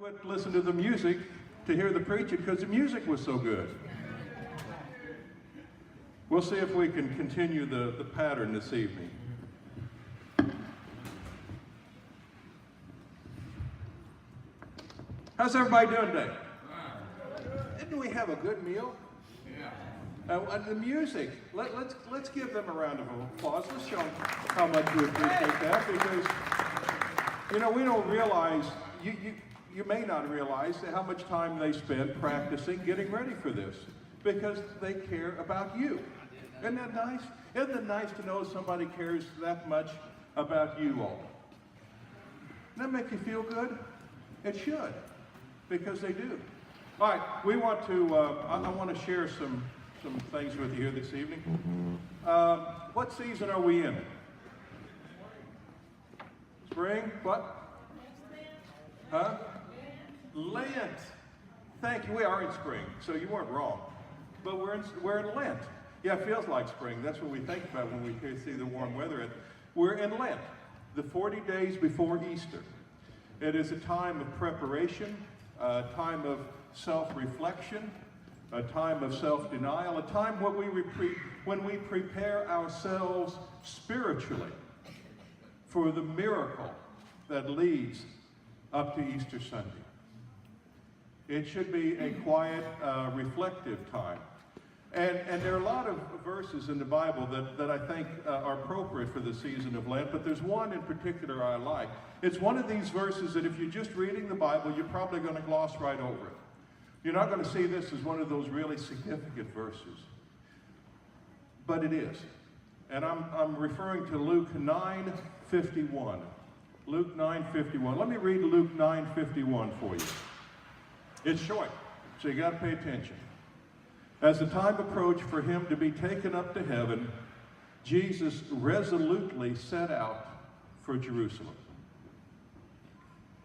quit listening to the music to hear the preaching because the music was so good. We'll see if we can continue the pattern this evening. How's everybody doing today? Didn't we have a good meal? Yeah. And the music, let's give them a round of applause. Let's show them how much we appreciate that, because you know, we don't realize, you may not realize how much time they spend practicing, getting ready for this, because they care about you. Isn't that nice? Isn't it nice to know somebody cares that much about you all? Doesn't that make you feel good? It should, because they do. All right, we want to, I want to share some things with you here this evening. What season are we in? Spring? What? Huh? Lent. Thank you. We are in spring, so you weren't wrong. But we're in Lent. Yeah, it feels like spring. That's what we think about when we see the warm weather. We're in Lent, the 40 days before Easter. It is a time of preparation, a time of self-reflection, a time of self-denial, a time when we prepare ourselves spiritually for the miracle that leads up to Easter Sunday. It should be a quiet, reflective time. And there are a lot of verses in the Bible that I think are appropriate for the season of Lent, but there's one in particular I like. It's one of these verses that if you're just reading the Bible, you're probably going to gloss right over it. You're not going to see this as one of those really significant verses. But it is. And I'm referring to Luke 9:51. Luke 9:51. Let me read Luke 9:51 for you. It's short, so you got to pay attention. As the time approached for him to be taken up to heaven, Jesus resolutely set out for Jerusalem.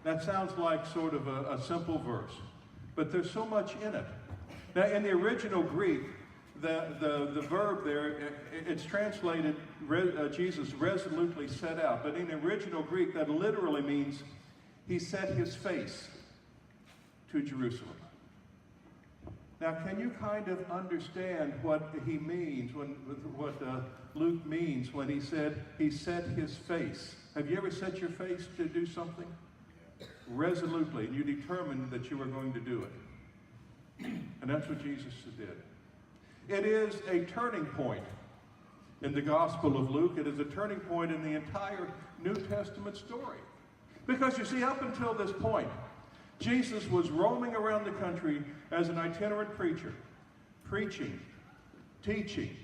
That sounds like sort of a simple verse, but there's so much in it. Now, in the original Greek, the verb there, it's translated, Jesus resolutely set out, but in the original Greek, that literally means he set his face to Jerusalem. Now, can you kind of understand what he means, what Luke means when he said he set his face? Have you ever set your face to do something? Resolutely, and you determined that you were going to do it. And that's what Jesus did. It is a turning point in the Gospel of Luke. It is a turning point in the entire New Testament story. Because you see, up until this point, Jesus was roaming around the country as an itinerant preacher, preaching, teaching,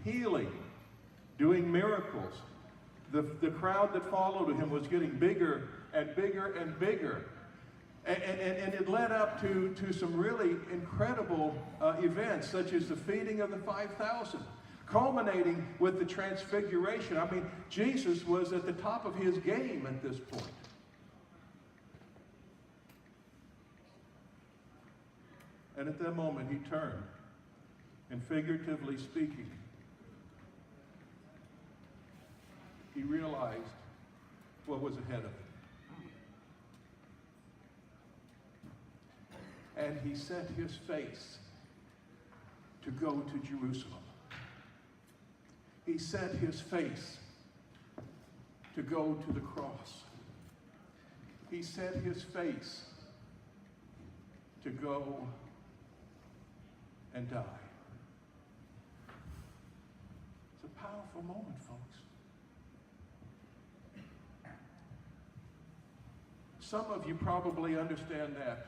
healing, doing miracles. The crowd that followed him was getting bigger and bigger and bigger. And it led up to some really incredible events, such as the feeding of the 5,000, culminating with the transfiguration. I mean, Jesus was at the top of his game at this point. And at that moment, he turned, and figuratively speaking, he realized what was ahead of him. And he set his face to go to Jerusalem. He set his face to go to the cross. He set his face to go and die. It's a powerful moment, folks. Some of you probably understand that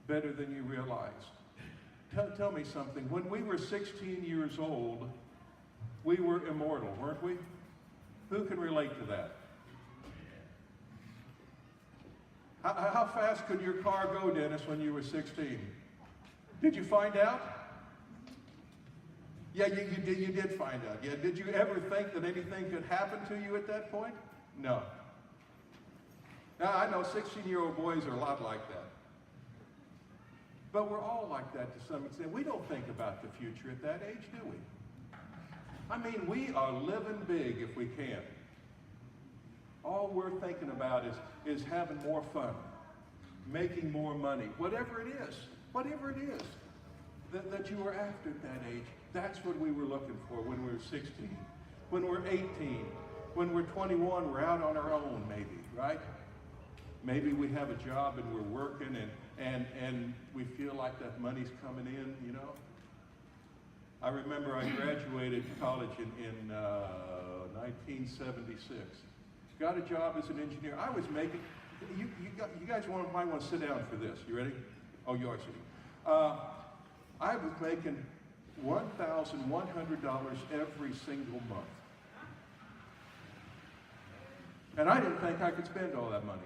better than you realize. Tell me something. When we were 16 years old, we were immortal, weren't we? Who can relate to that? How fast could your car go, Dennis, when you were 16? Did you find out? Yeah, you did find out. Yeah, did you ever think that anything could happen to you at that point? No. Now, I know 16-year-old boys are a lot like that. But we're all like that to some extent. We don't think about the future at that age, do we? I mean, we are living big if we can. All we're thinking about is having more fun, making more money, whatever it is that you were after at that age. That's what we were looking for when we were 16, when we're 18, when we're 21, we're out on our own maybe, right? Maybe we have a job and we're working and we feel like that money's coming in, you know. I remember I graduated college in 1976. Got a job as an engineer. I was making, you guys might want to sit down for this. You ready? Oh, you are sitting. I was making $1,100 every single month. And I didn't think I could spend all that money.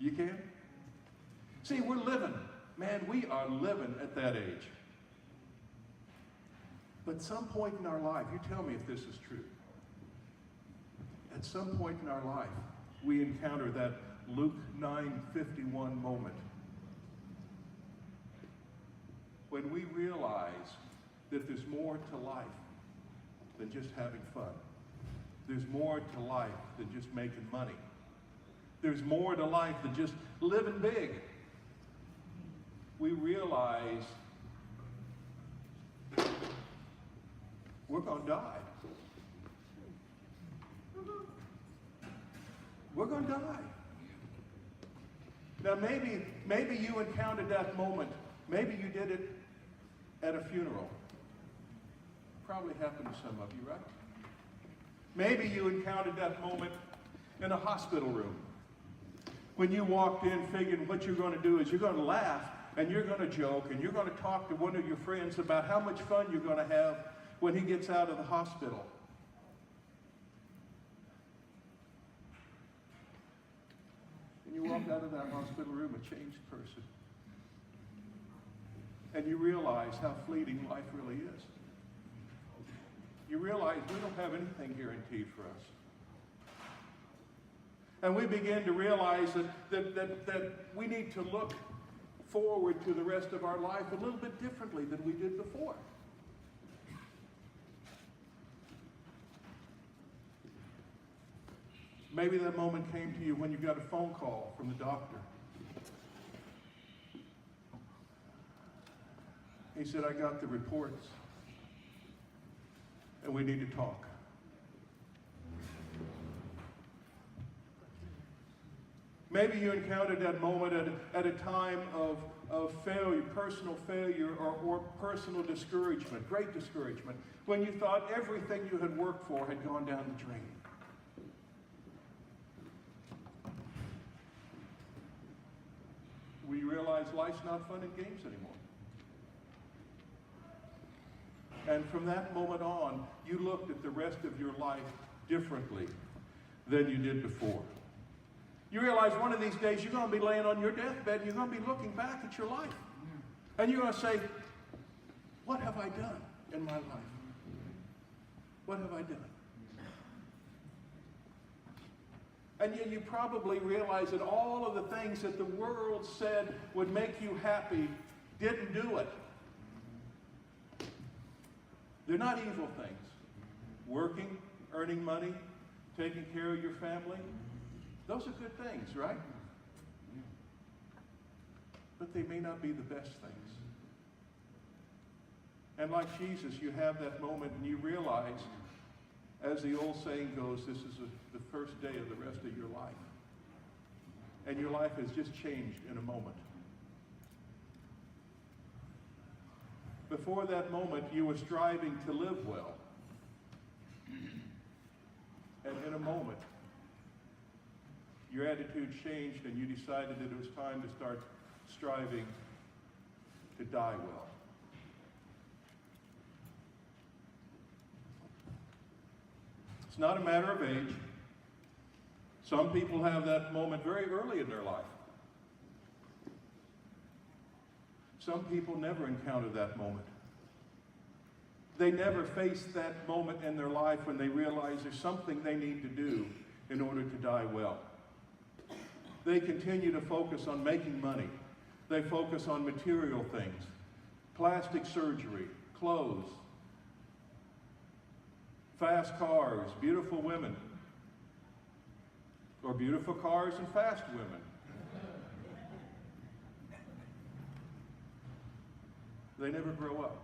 You can? See, we're living. Man, we are living at that age. But some point in our life, you tell me if this is true. At some point in our life, we encounter that Luke 9:51 moment when we realize that there's more to life than just having fun. There's more to life than just making money. There's more to life than just living big. We realize we're going to die. We're going to die. Now maybe you encountered that moment. Maybe you did it at a funeral. Probably happened to some of you, right? Maybe you encountered that moment in a hospital room. When you walked in thinking what you're going to do is you're going to laugh and you're going to joke and you're going to talk to one of your friends about how much fun you're going to have when he gets out of the hospital. And you walk out of that hospital room a changed person. And you realize how fleeting life really is. You realize we don't have anything guaranteed for us. And we begin to realize that we need to look forward to the rest of our life a little bit differently than we did before. Maybe that moment came to you when you got a phone call from the doctor. He said, I got the reports, and we need to talk. Maybe you encountered that moment at a time of failure, personal failure, or personal discouragement, great discouragement, when you thought everything you had worked for had gone down the drain. We realize life's not fun and games anymore. And from that moment on, you looked at the rest of your life differently than you did before. You realize one of these days you're going to be laying on your deathbed and you're going to be looking back at your life. And you're going to say, what have I done in my life? What have I done? And yet you probably realize that all of the things that the world said would make you happy didn't do it. They're not evil things. Working, earning money, taking care of your family, those are good things, right? But they may not be the best things. And like Jesus, you have that moment and you realize, as the old saying goes, this is the first day of the rest of your life. And your life has just changed in a moment. Before that moment, you were striving to live well. And in a moment, your attitude changed and you decided that it was time to start striving to die well. It's not a matter of age. Some people have that moment very early in their life. Some people never encounter that moment. They never face that moment in their life when they realize there's something they need to do in order to die well. They continue to focus on making money. They focus on material things, plastic surgery, clothes, fast cars, beautiful women. or beautiful cars and fast women. They never grow up.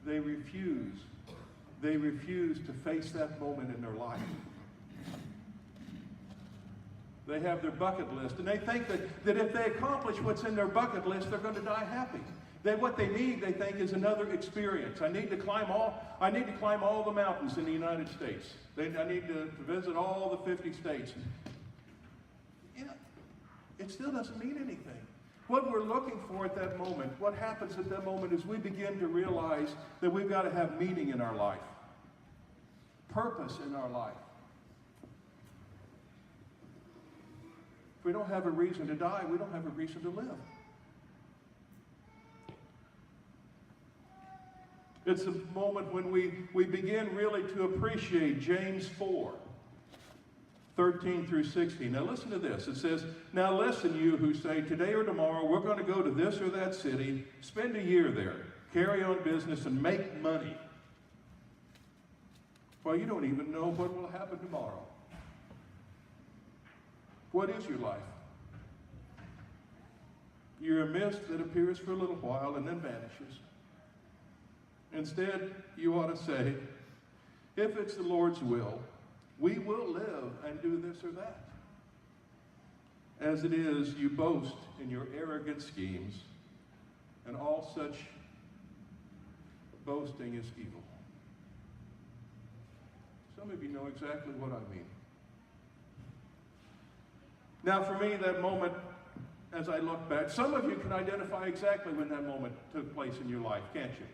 They refuse to face that moment in their life. They have their bucket list, and they think that if they accomplish what's in their bucket list, they're going to die happy. What they need, they think, is another experience. I need to climb all the mountains in the United States. I need to visit all the 50 states. Yeah, it still doesn't mean anything. What we're looking for at that moment, what happens at that moment is we begin to realize that we've got to have meaning in our life, purpose in our life. If we don't have a reason to die, we don't have a reason to live. It's a moment when we begin really to appreciate James 4, 13 through 16. Now listen to this. It says, "Now listen, you who say, today or tomorrow we're going to go to this or that city, spend a year there, carry on business, and make money. Well, you don't even know what will happen tomorrow. What is your life? You're a mist that appears for a little while and then vanishes. Instead, you ought to say, if it's the Lord's will, we will live and do this or that. As it is, you boast in your arrogant schemes, and all such boasting is evil." Some of you know exactly what I mean. Now, for me, that moment, as I look back, some of you can identify exactly when that moment took place in your life, can't you?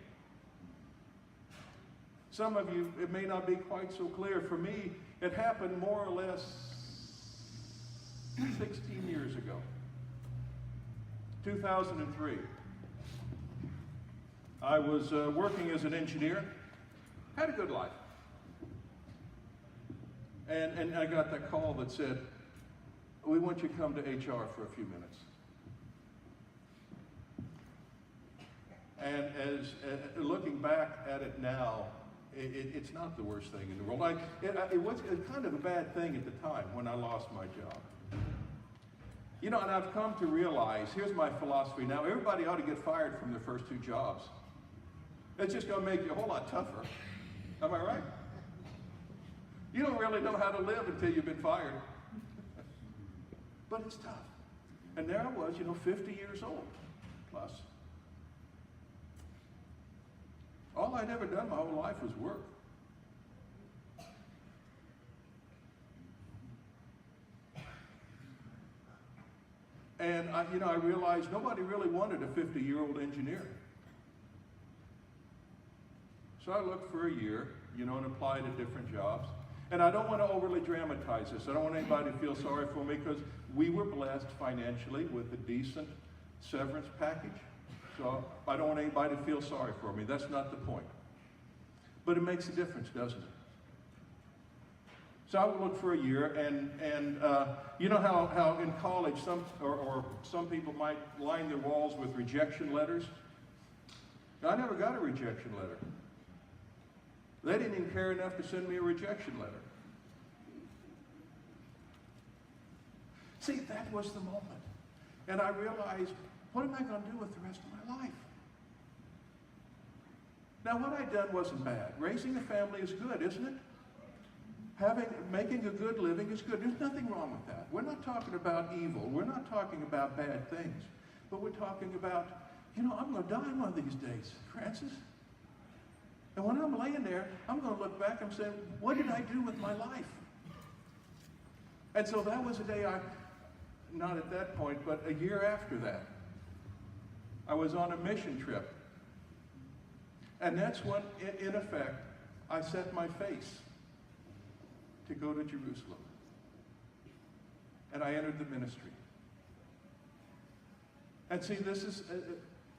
Some of you, it may not be quite so clear. For me, it happened more or less 16 years ago, 2003. I was working as an engineer, had a good life. And I got that call that said, "We want you to come to HR for a few minutes." And as looking back at it now, it's not the worst thing in the world. It was kind of a bad thing at the time when I lost my job. You know, and I've come to realize, here's my philosophy now, everybody ought to get fired from their first two jobs. It's just going to make you a whole lot tougher. Am I right? You don't really know how to live until you've been fired. But it's tough. And there I was, 50 years old plus. All I'd ever done my whole life was work. And I realized nobody really wanted a 50-year-old engineer. So I looked for a year, and applied at different jobs. And I don't want to overly dramatize this. I don't want anybody to feel sorry for me, because we were blessed financially with a decent severance package. So I don't want anybody to feel sorry for me. That's not the point. But it makes a difference, doesn't it? So I would look for a year, and you know how in college some people might line their walls with rejection letters? I never got a rejection letter. They didn't even care enough to send me a rejection letter. See, that was the moment. And I realized, what am I going to do with the rest of my life? Now, what I'd done wasn't bad. Raising a family is good, isn't it? Making a good living is good. There's nothing wrong with that. We're not talking about evil. We're not talking about bad things. But we're talking about, I'm going to die one of these days, Francis. And when I'm laying there, I'm going to look back and say, what did I do with my life? And so that was a day not at that point, but a year after that, I was on a mission trip. And that's when, in effect, I set my face to go to Jerusalem. And I entered the ministry. And see, this is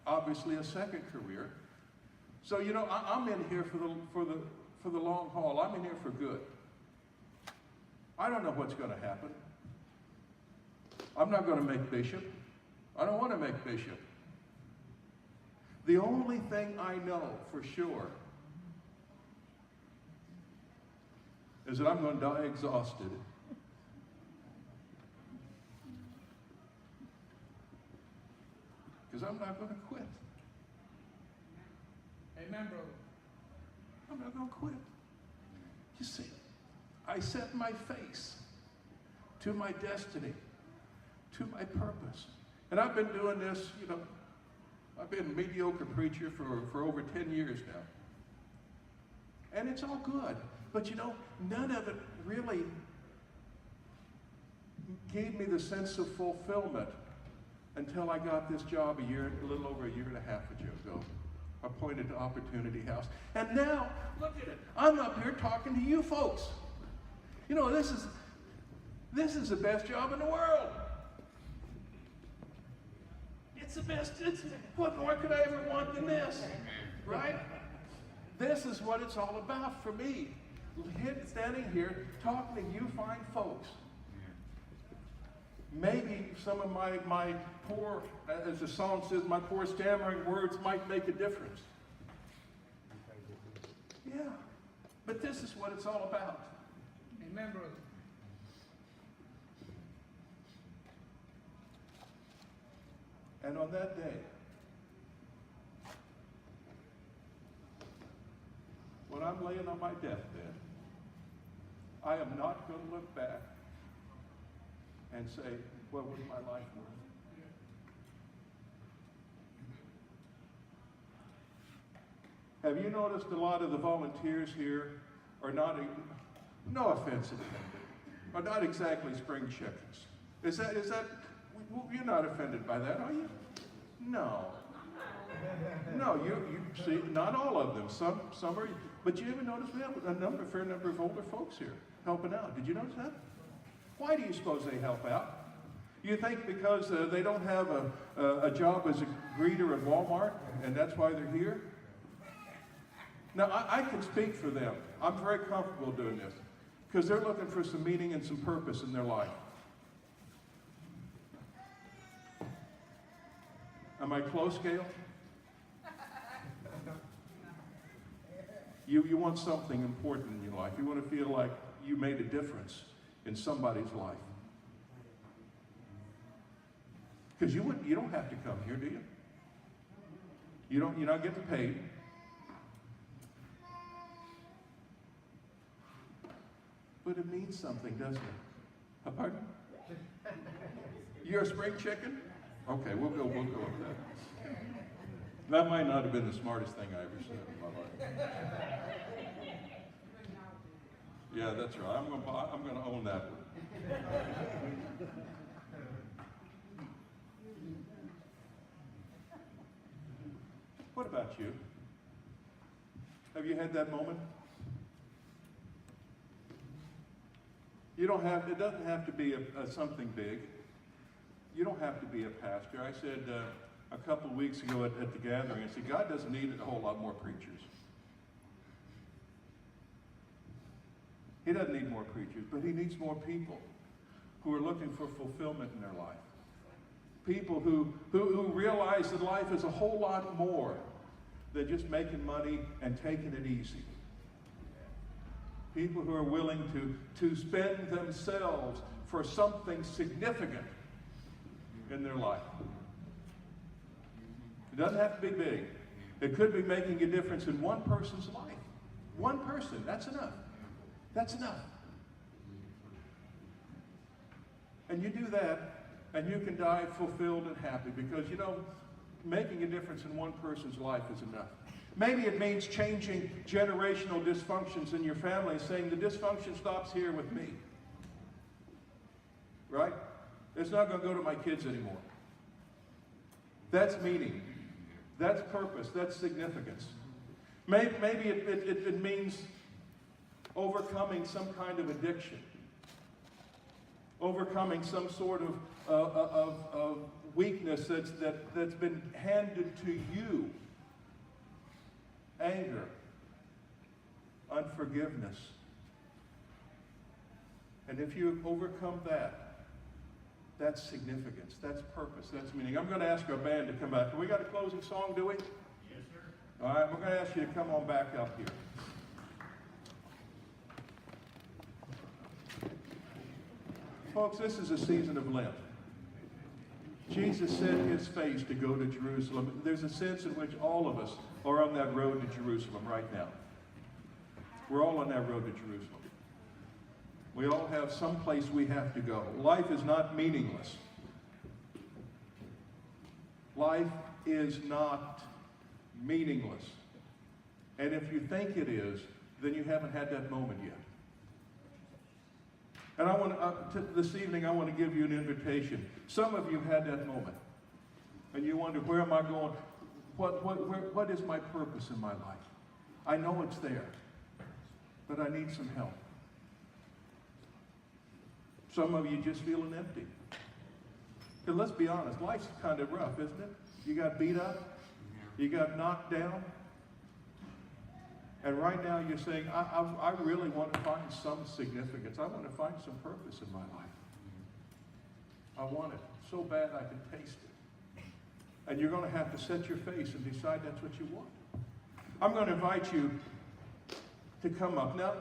obviously a second career. So, I'm in here for the long haul. I'm in here for good. I don't know what's going to happen. I'm not going to make bishop. I don't want to make bishop. The only thing I know for sure is that I'm going to die exhausted because I'm not going to quit. Amen, brother. I'm not going to quit. You see, I set my face to my destiny, to my purpose. And I've been doing this, I've been a mediocre preacher for over 10 years now. And it's all good. But none of it really gave me the sense of fulfillment until I got this job a little over a year and a half ago, appointed to Opportunity House. And now, look at it. I'm up here talking to you folks. This is the best job in the world. It's the best. What more could I ever want than this? Right? This is what it's all about for me. Standing here talking to you fine folks. Maybe some of my poor, as the song says, my poor stammering words might make a difference. Yeah, but this is what it's all about. Amen, brother. And on that day, when I'm laying on my deathbed, I am not going to look back and say, what was my life worth? Have you noticed a lot of the volunteers here are not, no offense intended, are not exactly spring chickens? Is that, you're not offended by that, are you? No. No, you see, not all of them. Some are, but you ever notice we have a fair number of older folks here helping out. Did you notice that? Why do you suppose they help out? You think because they don't have a job as a greeter at Walmart, and that's why they're here? Now, I can speak for them. I'm very comfortable doing this, because they're looking for some meaning and some purpose in their life. Am I close, Gail? You want something important in your life. You want to feel like you made a difference in somebody's life. Because you don't have to come here, do you? You're not getting paid. But it means something, doesn't it? Pardon? You're a spring chicken? Okay, we'll go with that. That might not have been the smartest thing I ever said in my life. Yeah, that's right. I'm going to own that one. What about you? Have you had that moment? It doesn't have to be something big. You don't have to be a pastor. I said a couple of weeks ago at the gathering, I said, God doesn't need a whole lot more preachers. He doesn't need more preachers, but he needs more people who are looking for fulfillment in their life. People who realize that life is a whole lot more than just making money and taking it easy. People who are willing to spend themselves for something significant in their life. It doesn't have to be big. It could be making a difference in one person's life. One person, that's enough. That's enough. And you do that, and you can die fulfilled and happy because, making a difference in one person's life is enough. Maybe it means changing generational dysfunctions in your family, saying the dysfunction stops here with me. Right? It's not going to go to my kids anymore. That's meaning. That's purpose. That's significance. Maybe it means overcoming some kind of addiction. Overcoming some sort of weakness that's been handed to you. Anger, unforgiveness. And if you overcome that, that's significance, that's purpose, that's meaning. I'm going to ask our band to come back. We got a closing song, do we? Yes, sir. All right, we're going to ask you to come on back up here. Folks, this is a season of Lent. Jesus set his face to go to Jerusalem. There's a sense in which all of us are on that road to Jerusalem right now. We're all on that road to Jerusalem. We all have some place we have to go. Life is not meaningless. Life is not meaningless. And if you think it is, then you haven't had that moment yet. And I want this evening, I want to give you an invitation. Some of you had that moment. And you wonder, where am I going? What is my purpose in my life? I know it's there, but I need some help. Some of you just feeling empty. Because let's be honest, life's kind of rough, isn't it? You got beat up. You got knocked down. And right now you're saying, I really want to find some significance. I want to find some purpose in my life. I want it so bad I can taste it. And you're going to have to set your face and decide that's what you want. I'm going to invite you to come up. Now,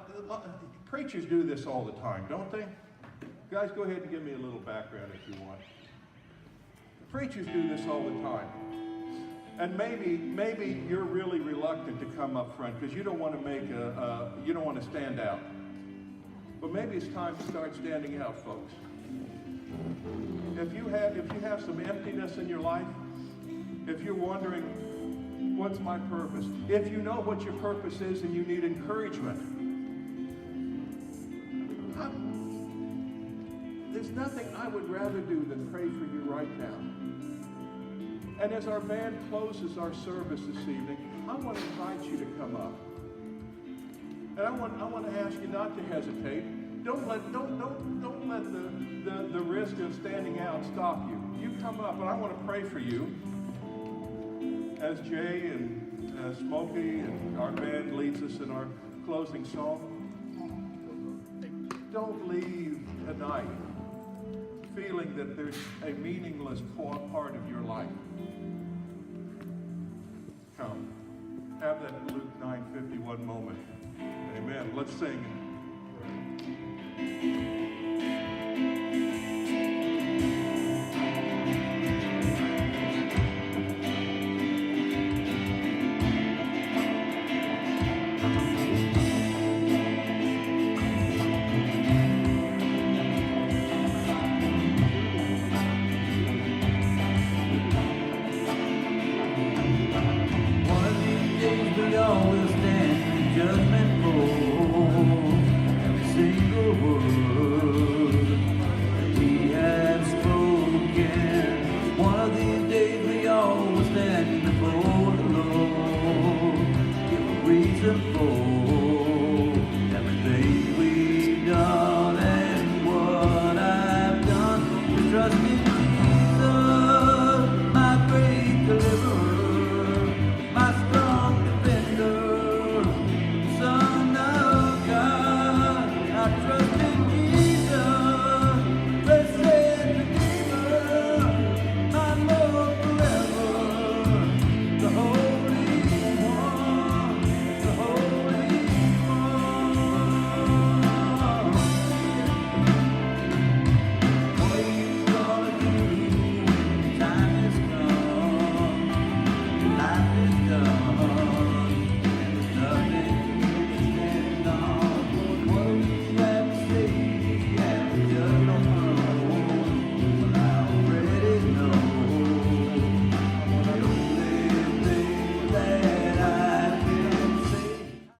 preachers do this all the time, don't they? Guys, go ahead and give me a little background if you want. Preachers do this all the time. And maybe you're really reluctant to come up front because you don't want to stand out. But maybe it's time to start standing out, folks. If you have some emptiness in your life, if you're wondering, what's my purpose? If you know what your purpose is and you need encouragement, there's nothing I would rather do than pray for you right now. And as our band closes our service this evening, I want to invite you to come up. And I want to ask you not to hesitate. Don't let the risk of standing out stop you. You come up, and I want to pray for you as Jay and Smokey and our band leads us in our closing song. Don't leave tonight feeling that there's a meaningless part of your life. Come. Have that Luke 9:51 moment. Amen. Let's sing.